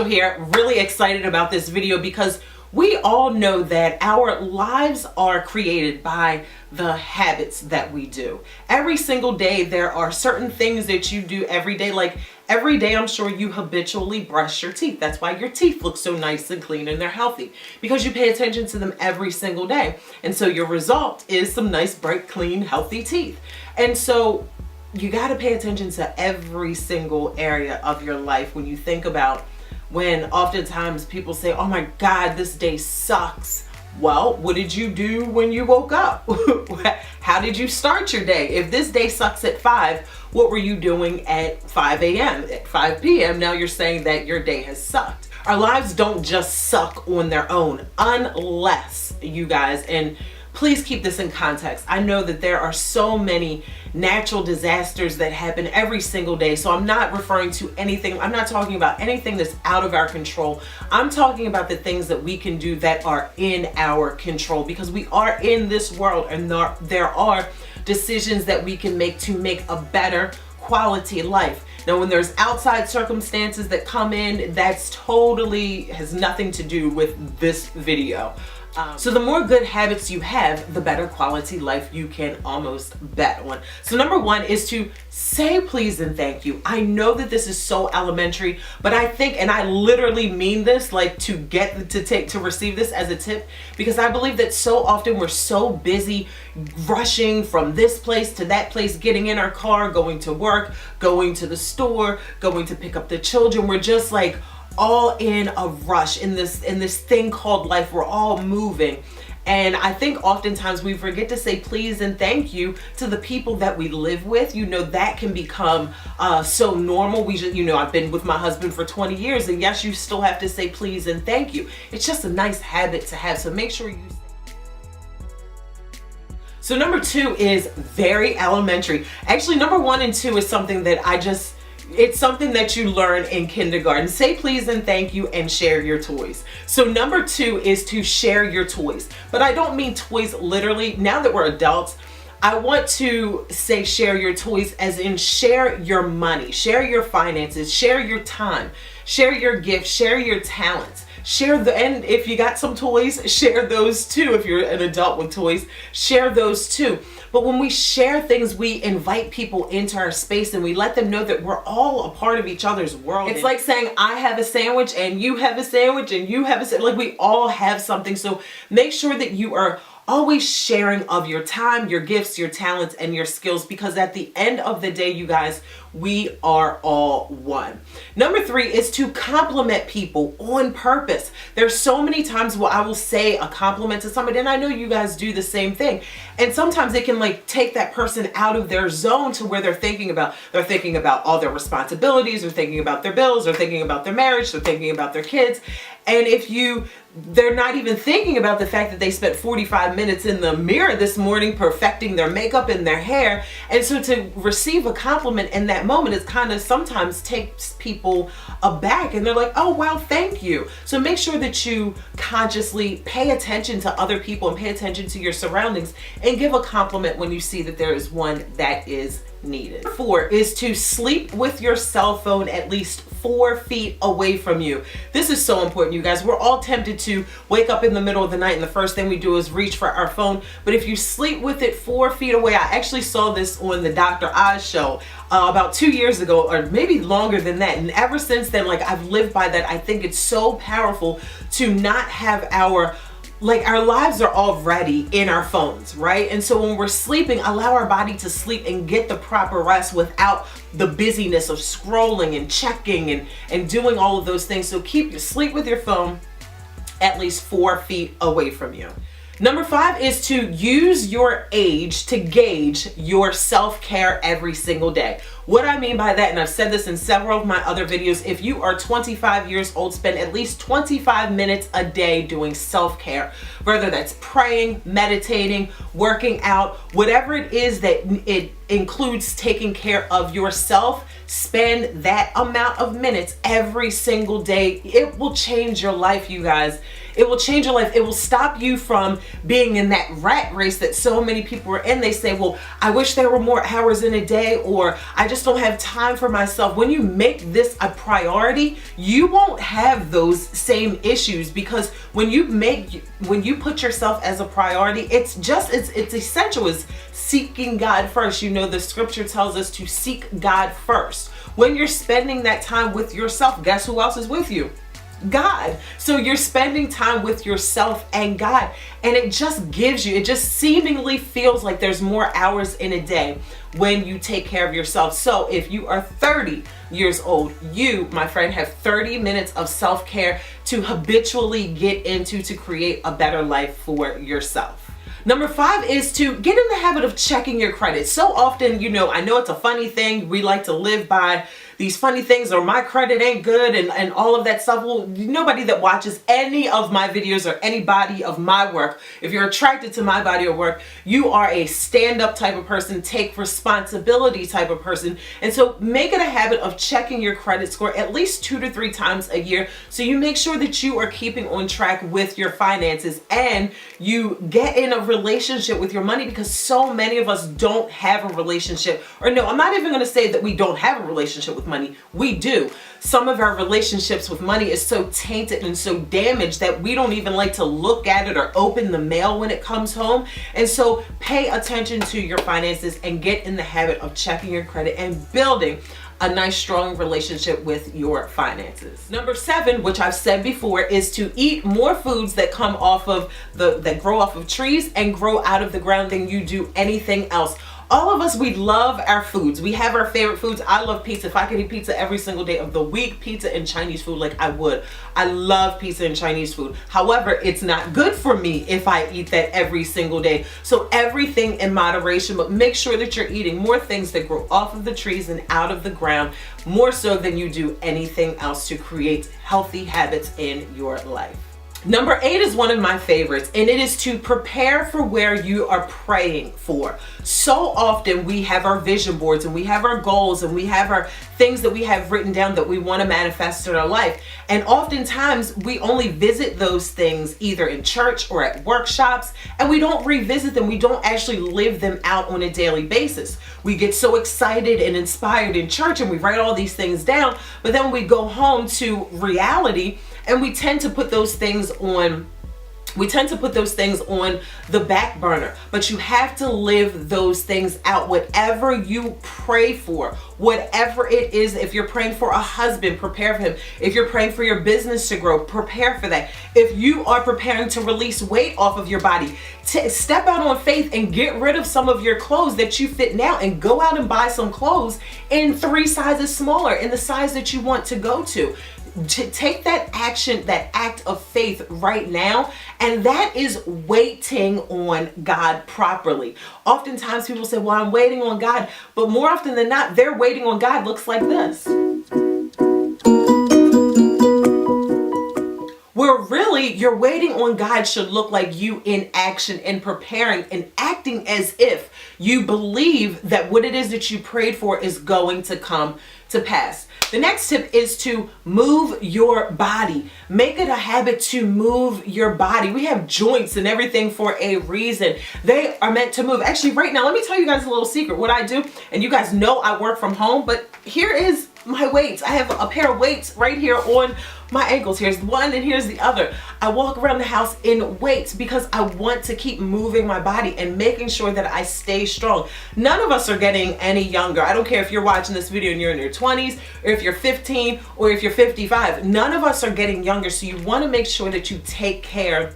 Angel here, really excited about this video because we all know that our lives are created by the habits that we do. Every single day there are certain things that you do every day. Like every day I'm sure you habitually brush your teeth. That's why your teeth look so nice and clean and they're healthy, because you pay attention to them every single day. And so your result is some nice, bright, clean, healthy teeth. And so you got to pay attention to every single area of your life when you think about when oftentimes people say, oh my God, this day sucks. Well, what did you do when you woke up? How did you start your day? If this day sucks at 5, what were you doing at 5 a.m., at 5 p.m.? Now you're saying that your day has sucked. Our lives don't just suck on their own unless, you guys, and please keep this in context. I know that there are so many natural disasters that happen every single day. So I'm not referring to anything. I'm not talking about anything that's out of our control. I'm talking about the things that we can do that are in our control, because we are in this world and there are decisions that we can make to make a better quality life. Now, when there's outside circumstances that come in, that's totally has nothing to do with this video. So the more good habits you have, the better quality life you can almost bet on. So number 1 is to say please and thank you. I know that this is so elementary, but I think, and I literally mean this, like to receive this as a tip, because I believe that so often we're so busy rushing from this place to that place, getting in our car, going to work, going to the store, going to pick up the children. We're just like all in a rush in this thing called life. We're all moving, and I think oftentimes we forget to say please and thank you to the people that we live with. You know, that can become so normal. I've been with my husband for 20 years, and yes, you still have to say please and thank you. It's just a nice habit to have, so make sure you say. So number 2 is very elementary. Actually, number 1 and 2 is something that it's something that you learn in kindergarten. Say please and thank you and share your toys. So number 2 is to share your toys. But I don't mean toys literally. Now that we're adults, I want to say share your toys as in share your money, share your finances, share your time, share your gifts, share your talents. And if you got some toys, share those too. If you're an adult with toys, share those too. But when we share things, we invite people into our space and we let them know that we're all a part of each other's world. It's like saying, I have a sandwich and you have a sandwich and you have a sandwich. Like, we all have something. So make sure that you are always sharing of your time, your gifts, your talents, and your skills, because at the end of the day, you guys, we are all one. Number 3 is to compliment people on purpose. There's so many times where I will say a compliment to somebody, and I know you guys do the same thing. And sometimes it can like take that person out of their zone to where they're thinking about all their responsibilities, they're thinking about their bills, they're thinking about their marriage, they're thinking about their kids. And they're not even thinking about the fact that they spent 45 minutes in the mirror this morning perfecting their makeup and their hair. And so to receive a compliment in that moment is kind of sometimes takes people aback, and they're like, oh wow, thank you. So make sure that you consciously pay attention to other people and pay attention to your surroundings and give a compliment when you see that there is one that is needed. 4 is to sleep with your cell phone at least 4 feet away from you. This is so important, you guys. We're all tempted to wake up in the middle of the night and the first thing we do is reach for our phone. But if you sleep with it 4 feet away, I actually saw this on the Dr. Oz show about 2 years ago, or maybe longer than that. And ever since then, like, I've lived by that. I think it's so powerful to not have our lives are already in our phones, right? And so when we're sleeping, allow our body to sleep and get the proper rest without the busyness of scrolling and checking and doing all of those things. So sleep with your phone at least 4 feet away from you. Number 5 is to use your age to gauge your self-care every single day. What I mean by that, and I've said this in several of my other videos, if you are 25 years old, spend at least 25 minutes a day doing self-care, whether that's praying, meditating, working out, whatever it is that it includes taking care of yourself. Spend that amount of minutes every single day. It will change your life, you guys. It will change your life. It will stop you from being in that rat race that so many people are in. They say, well, I wish there were more hours in a day, or I just don't have time for myself. When you make this a priority, you won't have those same issues, because when you put yourself as a priority, it's essential as seeking God first. You know, the scripture tells us to seek God first. When you're spending that time with yourself, guess who else is with you? God. So you're spending time with yourself and God, and it just seemingly feels like there's more hours in a day when you take care of yourself. So if you are 30 years old, you, my friend, have 30 minutes of self-care to habitually get into to create a better life for yourself. Number 5 is to get in the habit of checking your credit. So often, you know, I know it's a funny thing. We like to live by these funny things, or my credit ain't good, and all of that stuff. Well, nobody that watches any of my videos or any body of my work, if you're attracted to my body of work, you are a stand-up type of person, take responsibility type of person. And so make it a habit of checking your credit score at least 2 to 3 times a year, so you make sure that you are keeping on track with your finances and you get in a relationship with your money, because so many of us don't have a relationship. Or no, I'm not even going to say that we don't have a relationship with money. We do. Some of our relationships with money is so tainted and so damaged that we don't even like to look at it or open the mail when it comes home. And so pay attention to your finances and get in the habit of checking your credit and building a nice strong relationship with your finances. Number 7, which I've said before, is to eat more foods that come off of that grow off of trees and grow out of the ground than you do anything else. All of us, we love our foods. We have our favorite foods. I love pizza. If I could eat pizza every single day of the week, pizza and Chinese food, like I would. I love pizza and Chinese food. However, it's not good for me if I eat that every single day. So everything in moderation, but make sure that you're eating more things that grow off of the trees and out of the ground, more so than you do anything else, to create healthy habits in your life. Number 8 is one of my favorites, and it is to prepare for where you are praying for. So often we have our vision boards and we have our goals and we have our things that we have written down that we want to manifest in our life. And oftentimes we only visit those things either in church or at workshops, and we don't revisit them. We don't actually live them out on a daily basis. We get so excited and inspired in church and we write all these things down, but then we go home to reality and we tend to put those things on the back burner. But you have to live those things out. Whatever you pray for, whatever it is, if you're praying for a husband, prepare for him. If you're praying for your business to grow, prepare for that. If you are preparing to release weight off of your body, step out on faith and get rid of some of your clothes that you fit now, and go out and buy some clothes in 3 sizes smaller, in the size that you want to go to take that action, that act of faith right now. And that is waiting on God properly. Oftentimes people say, well, I'm waiting on God. But more often than not, their waiting on God looks like this. Where really your waiting on God should look like you in action and preparing and acting as if you believe that what it is that you prayed for is going to come to pass. The next tip is to move your body. Make it a habit to move your body. We have joints and everything for a reason. They are meant to move. Actually, right now, let me tell you guys a little secret. What I do, and you guys know I work from home, but here is my weights. I have a pair of weights right here on my ankles. Here's one and here's the other. I walk around the house in weights because I want to keep moving my body and making sure that I stay strong. None of us are getting any younger. I don't care if you're watching this video and you're in your 20s, or if you're 15, or if you're 55. None of us are getting younger, so you want to make sure that you take care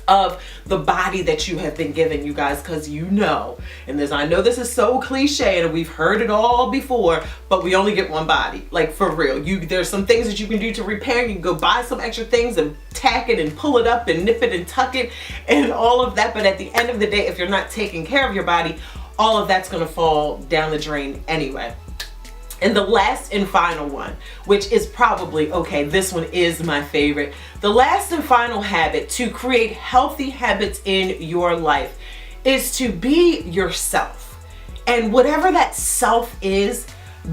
of the body that you have been given, you guys, because you know, and I know this is so cliche and we've heard it all before, but we only get one body. Like, for real, there's some things that you can do to repair. You can go buy some extra things and tack it and pull it up and nip it and tuck it and all of that, but at the end of the day, if you're not taking care of your body, all of that's going to fall down the drain anyway. And the last and final one, which is probably, okay, this one is my favorite. The last and final habit to create healthy habits in your life is to be yourself. And whatever that self is,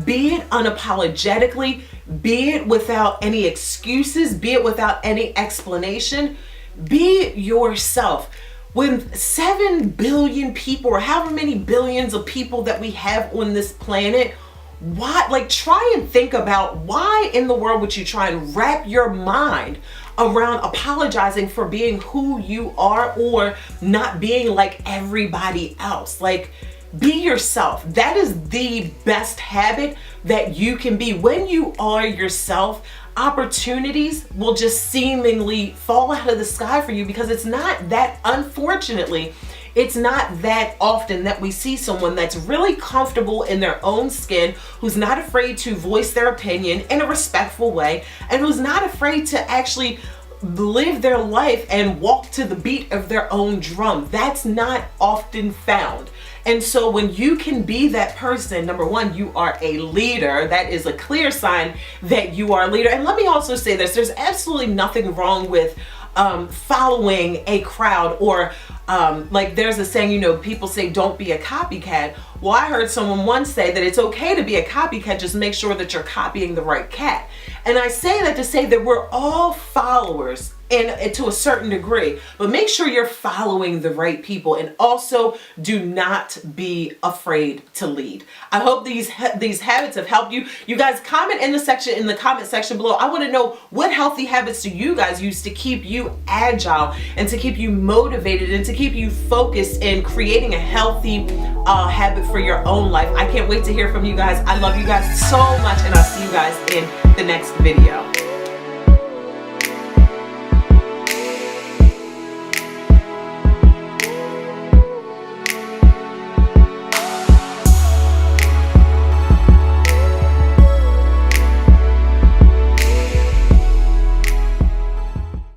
be it unapologetically, be it without any excuses, be it without any explanation, be yourself. When 7 billion people, or however many billions of people that we have on this planet, why, like, try and think about why in the world would you try and wrap your mind around apologizing for being who you are or not being like everybody else. Like, be yourself. That is the best habit that you can be. When you are yourself, opportunities will just seemingly fall out of the sky for you, because it's not that, unfortunately, it's not that often that we see someone that's really comfortable in their own skin, who's not afraid to voice their opinion in a respectful way, and who's not afraid to actually live their life and walk to the beat of their own drum. That's not often found. And so when you can be that person, number one, you are a leader. That is a clear sign that you are a leader. And let me also say this, there's absolutely nothing wrong with following a crowd, or like there's a saying, you know, people say don't be a copycat. Well, I heard someone once say that it's okay to be a copycat, just make sure that you're copying the right cat. And I say that to say that we're all followers and to a certain degree, but make sure you're following the right people, and also do not be afraid to lead. I hope these habits have helped you. You guys comment in the comment section below. I want to know, what healthy habits do you guys use to keep you agile and to keep you motivated and to keep you focused in creating a healthy habit for your own life. I can't wait to hear from you guys. I love you guys so much, and I'll see you guys in the next video.